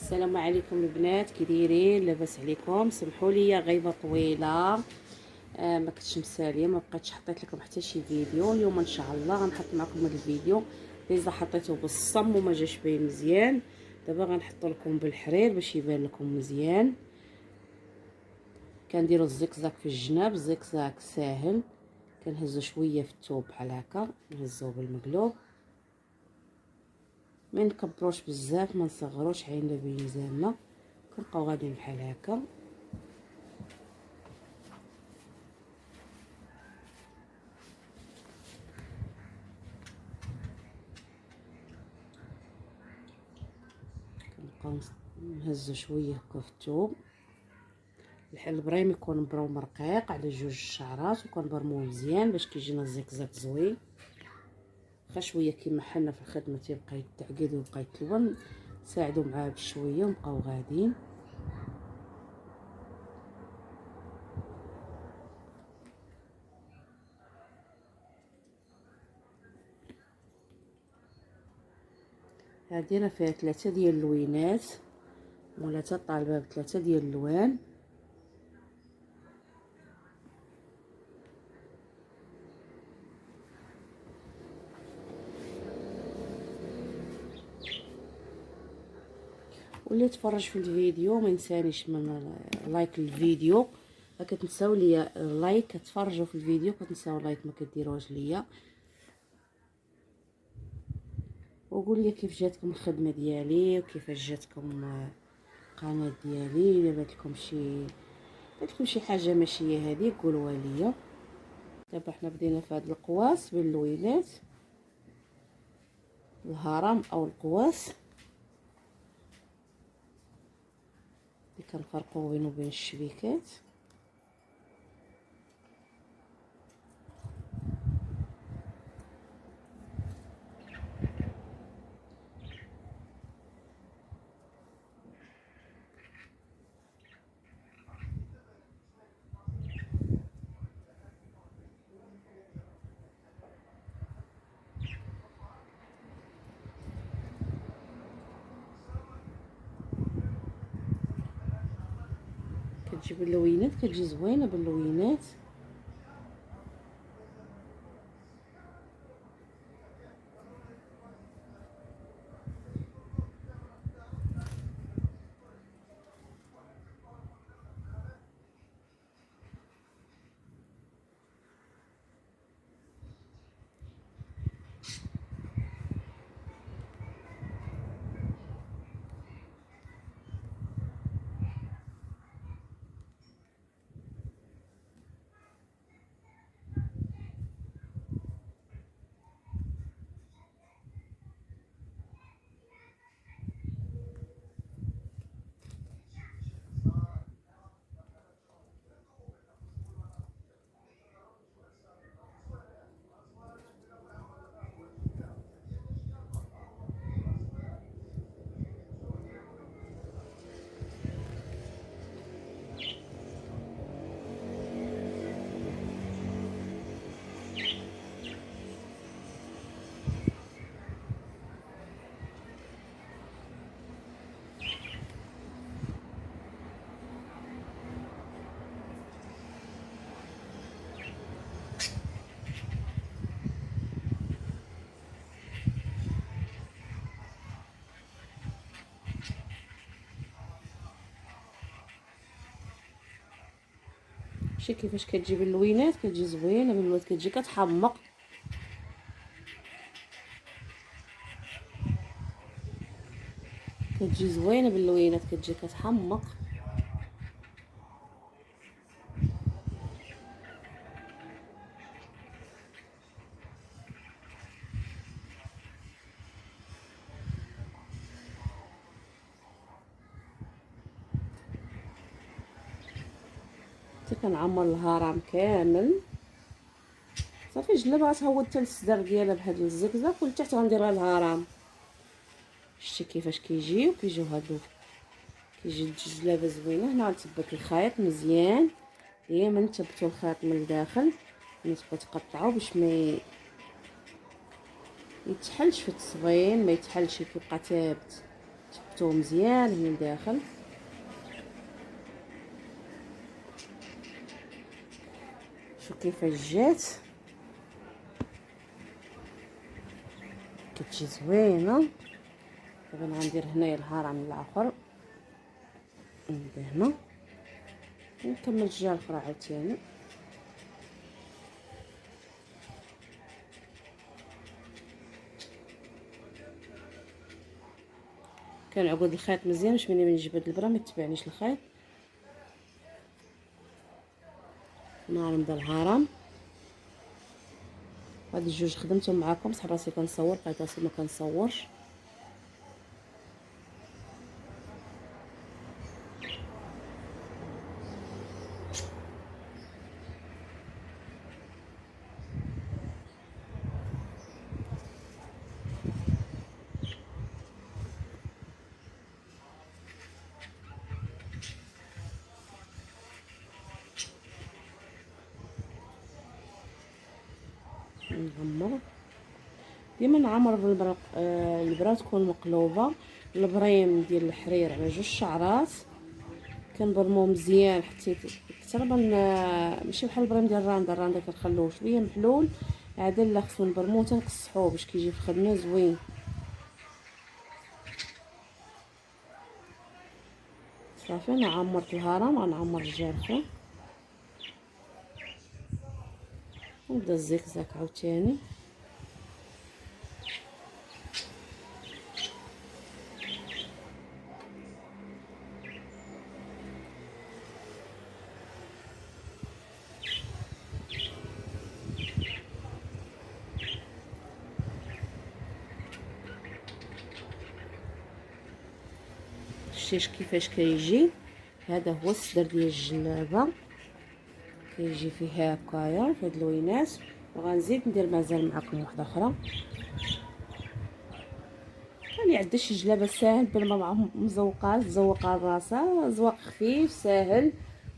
السلام عليكم البنات، كي دايرين؟ لاباس عليكم؟ سمحوا لي غيبه طويله. ما كنتش مساليه، ما بقيتش حطيت لكم حتى شي فيديو. اليوم ان شاء الله غنحط معكم هذا الفيديو. ديجا حطيته بالصم وما جاش باين مزيان. دابا غنحط لكم بالحرير باش يبان لكم مزيان. كنديروا الزقزاق في الجناب، الزقزاق ساهل. كنهزو شويه في الثوب بحال هكا، نهزوه بالمقلوب. ما نكبروش بزاف، ما نصغروش عين بميزاننا. كنبقاو غاديين بحال هكا. كنبقاو نهزو شويه هكا في الثوب. البريم يكون مبروم رقيق على جوج شعرات، وكنبرموه مزيان باش كيجينا الزقزاق زوين. واخا شويه كيما حنا في الخدمه تيبقى يتعقد ويبقى يتلون، نساعدو معاه بشويه ونبقاو غاديين. هادي راه فيها 3 ديال اللوينات، ولا حتى طالبه ب3 ديال اللوان. واللي تفرج في الفيديو ما ينسانيش من لايك الفيديو. ما كتنساو ليا لايك، كتفرجوا في الفيديو كتنساو لايك ما كديروهاش ليا. وقول لي كيف جاتكم الخدمه ديالي، وكيفاش جاتكم القناه ديالي. الا باتلكم شي حاجه ماشي هي هذه قولوها ليا. دابا حنا بدينا في هذا القواس بين اللوينات، الهرم او القواس اللي كنفرقوا بينه وبين الشبيكات. كتجيب اللوينات، كتجي زوينه باللوينات. شتي كيفاش كتجيب اللوينات، كتجي زوينه باللوات، كتجي كتحمق. كتجي زوينه باللوينات، كتجي كتحمق. حتى كنعمر الهرم كامل. صافي جلبها تهود حتى للصدر ديالها بهاد الزقزاق، ولتحت غندير لها الهرم. شتي كيفاش كيجيو هادو، كيجي الجلابه زوينه. هنا غنثبت الخيط مزيان، ديما نثبتوا الخيط من الداخل، نتبقى تقطعوا باش ما يتحلش في التصبين، ما يتحلش، كيبقى ثابت. نثبتوه مزيان من الداخل. شوف كيفاش جات، كتجي زوينه. دابا غندير هنايا الهرم الاخر ندهنو ونكمل الجهه الاخرى عاوتاني. كنعقد الخيط مزيان باش ملي نجبد البرا ما يتبعنيش الخيط. نعمل الهرم هاد الجوج خدمتهم معاكم، صح راسي كنصور بقيت راسي ما كنصورش. نعمر ديما نعمر بالبرا. البرا تكون مقلوبه، البريم ديال الحرير على جوج شعرات كنبرمو مزيان حتى تقريبا ماشي بحال البريم ديال الراندا كنخلوه شويه محلول، عاد لا خصو نبرمو تنقصحوه باش كيجي في الخدمه زوين. صافي انا عمرت الهرم، غنعمر الجهه الاخرى ونبدا الزيكزاك عاوتاني. شتيش كيفاش كيجي؟ هذا هو الصدر ديال الجلابه، كيجي فيه هكايا في هاد اللوينات. وغنزيد ندير مازال معكم واحده اخرى. اللي عندها شي جلابه ساهل بلا ما مزوقه تزوق راسها، زواق خفيف ساهل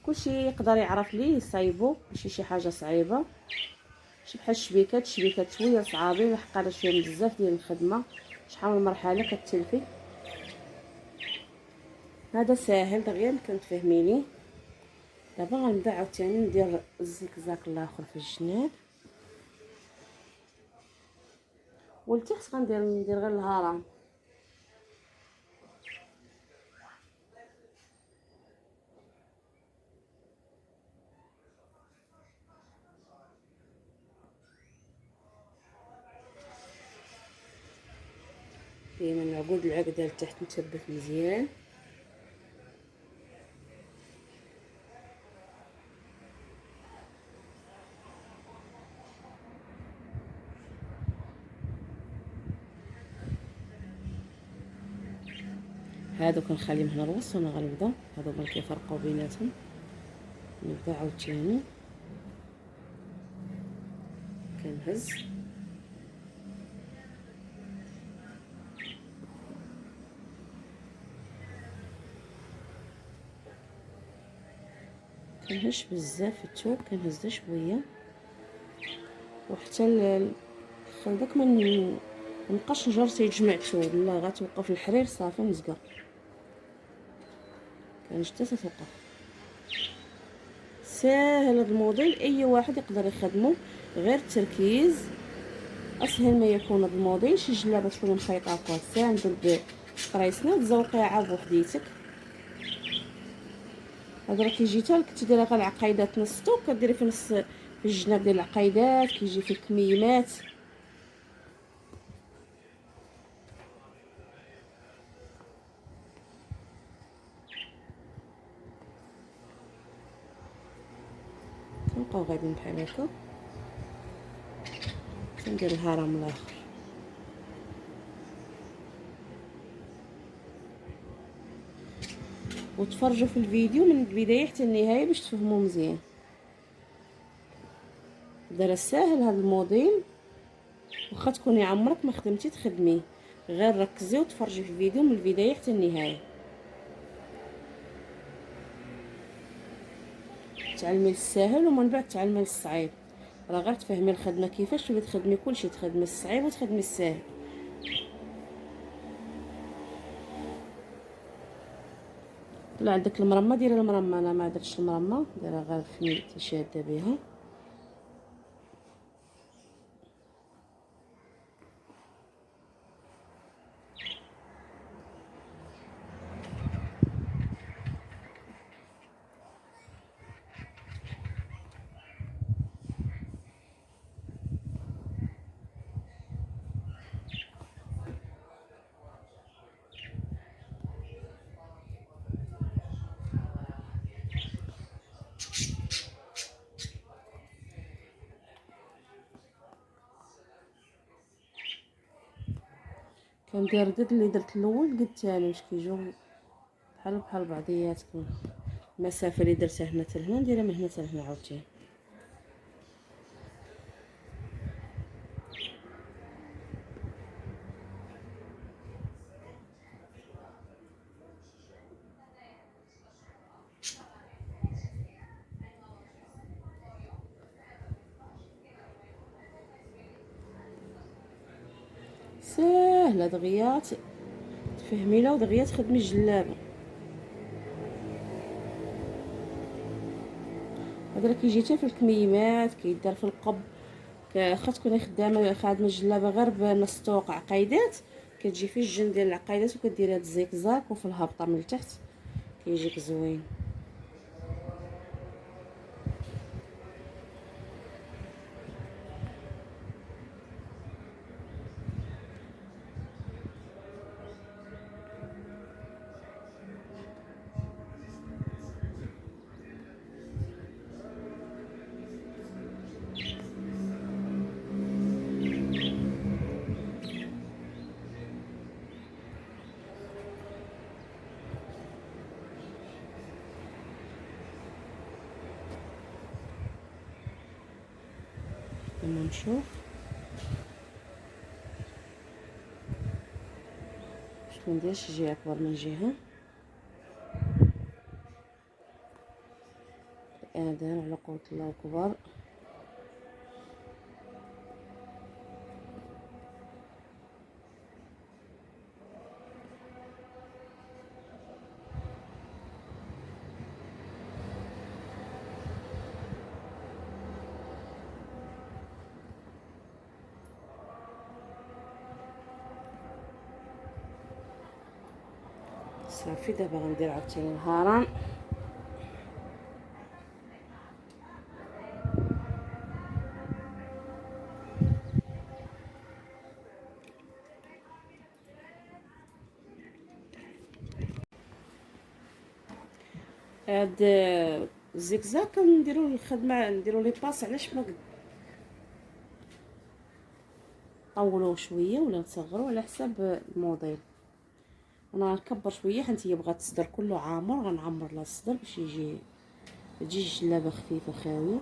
كلشي يقدر يعرف ليه يصايبو، ماشي شي حاجه صعيبه. شي بحال الشبيكات شويه صعابين لحق على شويه بزاف ديال الخدمه، شحال من مرحله كتلفي. هذا ساهل دغيا كنت فهميني. دابا غنبدا عاوتاني ندير الزيكزاك الاخر في الجناب، والتحت ندير غير الهرم. ديما العقود العقده لتحت مثبت مزيان. هادو كنخليهم هنا الوسط وانا غنبدا هادو هما كيفرقوا بيناتهم. نبدا عاوتاني كنهز كنهش بزاف الثوب، كنهز شويه وحتى داك ما نبقاش نجر تيجمع الثوب، لا غتوقف الحرير صافي مزقه كنجي حتى توقف. ساهل هذا الموديل، اي واحد يقدر يخدمه غير التركيز. اسهل ما يكون هذا الموديل. شي جلابه تكون مخيطه هكا ساندل بقريصنا تزوقيها عا بوحديتك. هذا راه كيجي حتى كنتي دايره غير العقيدات نص كديري في نص في الجناب ديال العقيدات، كيجي فيه كميمات. كنبقاو غاديين بحال هكا. كندير الهرم الاخر وتفرجوا في الفيديو من البدايه حتى النهايه باش تفهموا مزيان. دايره ساهل هذا الموديل، واخا تكوني عمرك ما خدمتي تخدميه، غير ركزي وتفرجي في الفيديو من البدايه حتى النهايه. تعلمي الساهل ومن بعد تعلمي الصعيب، راه غير تفهمي الخدمه كيفاش تولي تخدمي كلشي، تخدمي الصعيب وتخدمي الساهل. طلع عندك المرمى، ديري المرمى. انا ما درتش المرمى، دايره غير فين تشاده بها. كندير قد اللي درت الاول قد الثاني باش كيجيو بحال بعضياتكم. المسافه اللي درتها هنا حتى لهنا نديرها من هنا حتى لهنا عاوتاني. ساهله دغيا تفهميلا ودغيا تخدمي الجلابه. هذا راه كيجي حتى في الكميمات، كيدار في القب. واخا تكوني خادمه الجلابه غير بنص طوق عقيدات، كتجي في الجن ديال العقيدات وكديري هاد الزيكزاك وفي الهابطه من التحت كيجيك زوين. لما نشوف شكون نديرش جهه اكبر من جهه. الاذان على قوه الله اكبر. صافي دابا غندير عاوتاني الهرم. هاد الزيكزاك كنديروا الخدمه، نديروا لي باس علاش ما نطولوه شويه ولا نصغروا على حساب الموديل. انا غنكبر شويه حيت هي بغات الصدر كله عامر، غنعمر لها الصدر باش تجي الجلابه خفيفه خاويه.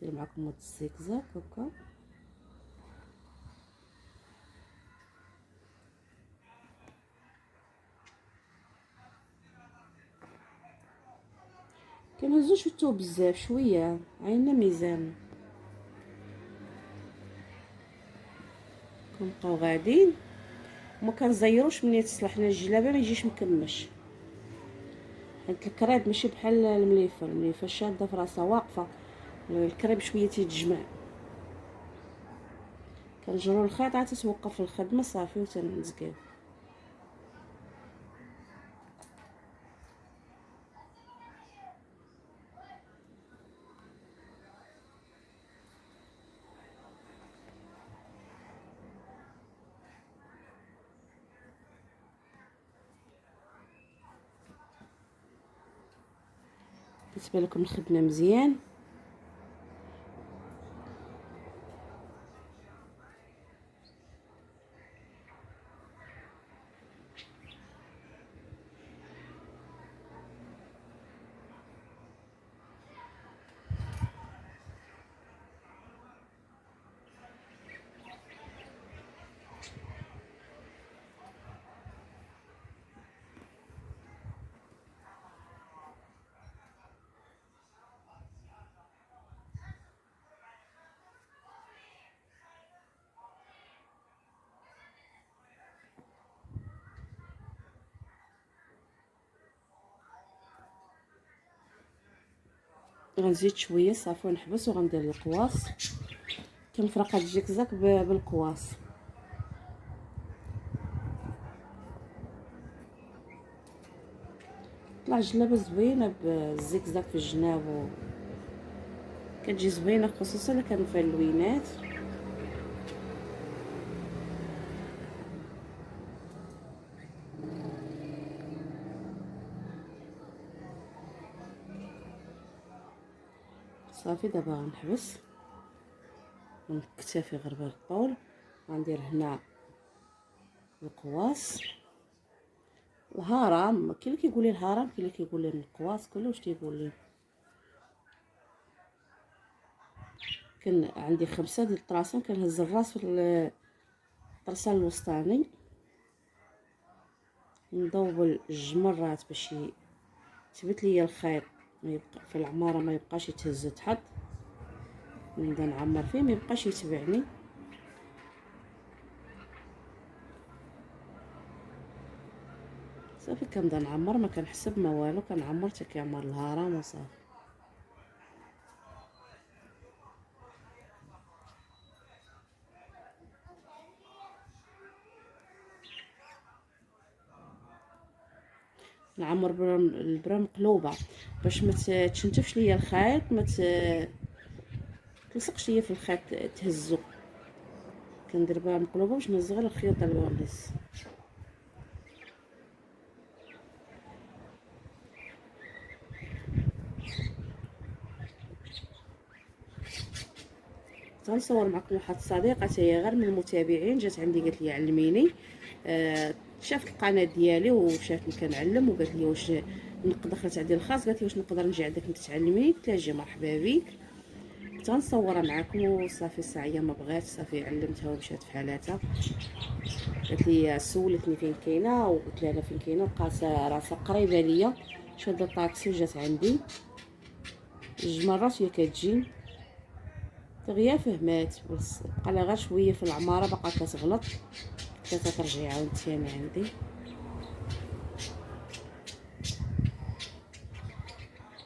ندير معكم هاد الزيكزاك هكا. كنهزوش في الثوب بزاف، شويه عينا ميزان. كنبقاو غاديين وما كنزيروش ملي تصلح لنا الجلابه ما يجيش مكمش، حيت الكريب ماشي بحال المليفه شاده في راسها واقفه. الكريب شويه تيتجمع. كنجرو الخيط عاد تتوقف الخدمه صافي وتنزكيو. كتبان لكم الخدمه مزيان. غنزيد شويه صافي ونحبس وغندير القواص. كنفرق هاد الزكزاك بالقواص. طلع جلابه زوينه بالزكزاك في الجناب كتجي زوينه خصوصا الا كانوا فيها اللوينات. صافي دابا غنحبس ونكتفي غير بالطول. غندير هنا القواص الهرم. كاين اللي كيقول لي الهرم، كاين اللي كيقول لي القواص، كل واش تيقول لي. كان عندي 5 ديال الطراسان كنهز الراس في الطرسان الوسطاني نضوبل 2 مرات باش يثبت ليا الخيط ما يبقى في العماره، ما يبقاش يتهز تحت. نبدا نعمر فيه ما يبقاش يتبعني. صافي كنبدا نعمر ما كنحسب ما والو، كنعمر حتى كيعمر الهرم وصافي. نعمر البرا مقلوبه باش ما تشنتفش ليا الخيط، ما تلصقش ليا في الخيط تهزو. كندير بها مقلوبه باش نهز غير الخيوط الورنيس. غنصور معكم واحد الصديقه حتى هي غير من المتابعين، جات عندي قالت لي علميني. شافت القناه ديالي وشافني كنعلم وقالت لي واش دخلت عندي الخاص، قالت لي واش نقدر نجي عندك انت تعلميني. قلت لها جي مرحبا بك. كنت غنصورها معكم وصافي الساعه ما بغات صافي علمتها ومشات في حالاتها. قالت لي سولتني فين كاينه وقلت لها انا فين كاينه، لقات راسها قريبه ليا شاده الطاكسي وجات عندي 2 مرات هي كتجي دغيا فهمات. بس بقى لها غير شويه في العماره باقا كتغلط. قلت لها ترجعي عاوتاني عندي.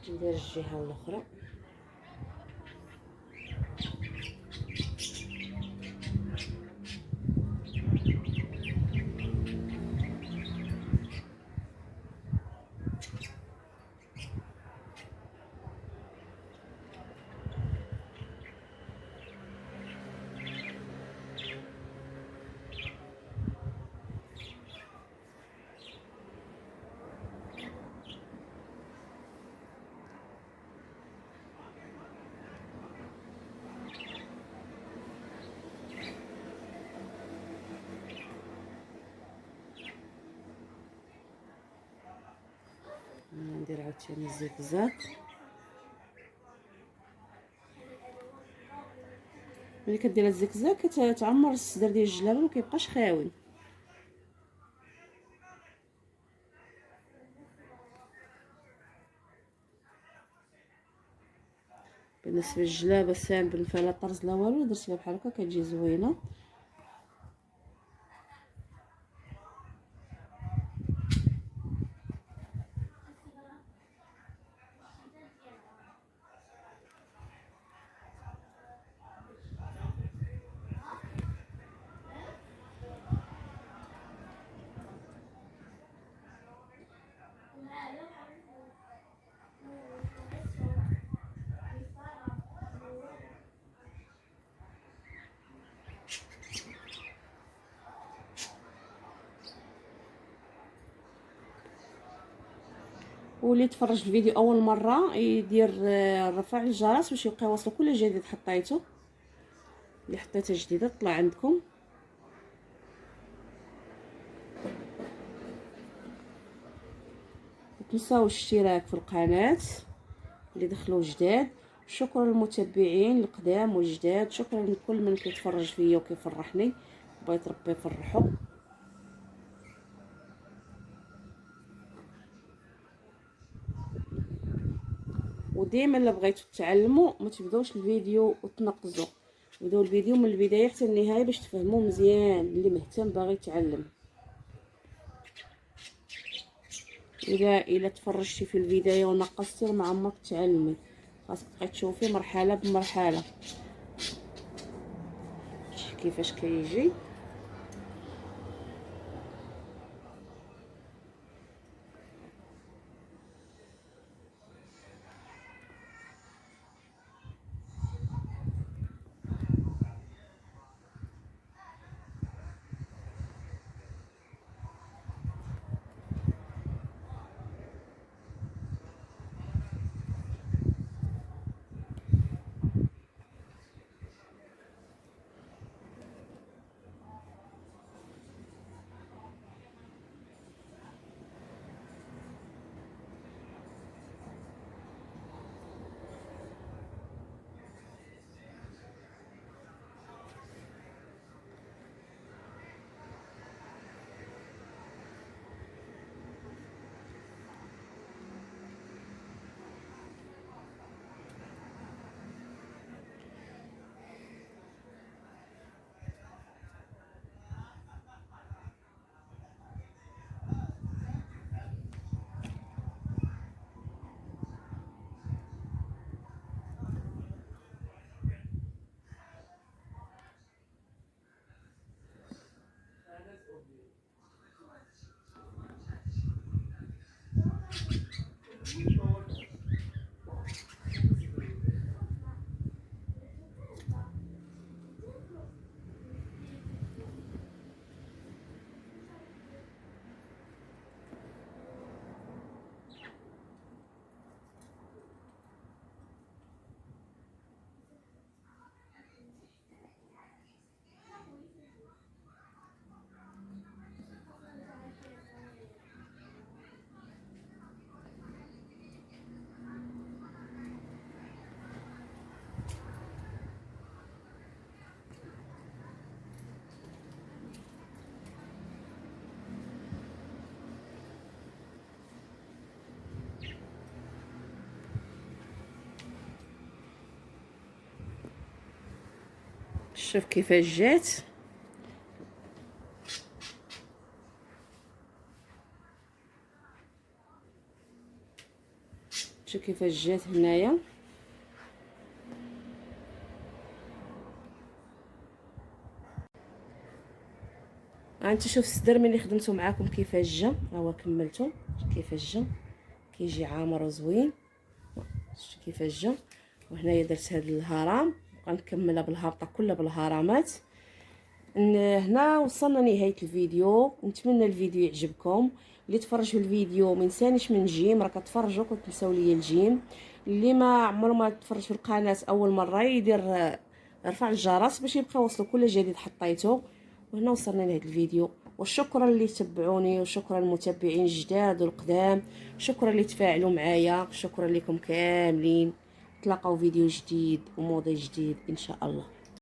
ندير الجهه الاخرى. ندير عاوتاني الزيكزاك. ملي كدير الزيكزاك كتعمر الصدر ديال الجلابه ما كيبقاش خاوي. بالنسبه للجلابه سامبل ما فيها لا طرز لا والو، درتها بحال هكا كتجي زوينه. واللي تفرج الفيديو اول مره يدير رفع الجرس باش يبقى يوصل كل جديد حطيته. اللي حطيته جديده طلع عندكم. متنساوش الاشتراك في القناه اللي دخلوا جداد. شكرا للمتابعين القدام والجداد، شكرا لكل من كيتفرج فيا وكيفرحني. بغيت ربي يفرحو. وديما الا بغيتو تعلموا ما تبداوش الفيديو وتنقزوا، بداو الفيديو من البدايه حتى النهايه باش تفهموا مزيان. اللي مهتم باغي يتعلم، الا تفرجتي في البدايه ونقصتي ما عمرك تعلمي. خاصك تبقاي تشوفي مرحله بمرحله كيفاش كيجي. شوف كيفاش جات. شوف كيفاش جات هنايا. انت شوف السدر ملي خدمته معاكم كيفاش جا، ها هو كملته كيفاش جا، كيجي عامر وزوين. شوف كيفاش جا. وهنايا درت هاد الهرم، غنكملها بالهابطه كلها بالهرمات. هنا وصلنا نهايه الفيديو. نتمنى الفيديو يعجبكم. اللي تفرج في الفيديو ما ينسانيش من جيم، راه كتفرجوا كتنساو ليا الجيم. اللي ما عمره ما تفرج في القناه اول مره يدير رفع الجرس باش يبقى يوصلوا كل جديد حطيته. وهنا وصلنا لهذا الفيديو، وشكرا اللي تبعوني، وشكرا المتابعين الجداد والقدام، شكرا اللي تفاعلوا معايا، شكرا لكم كاملين. تلاقاو فيديو جديد وموضوع جديد ان شاء الله.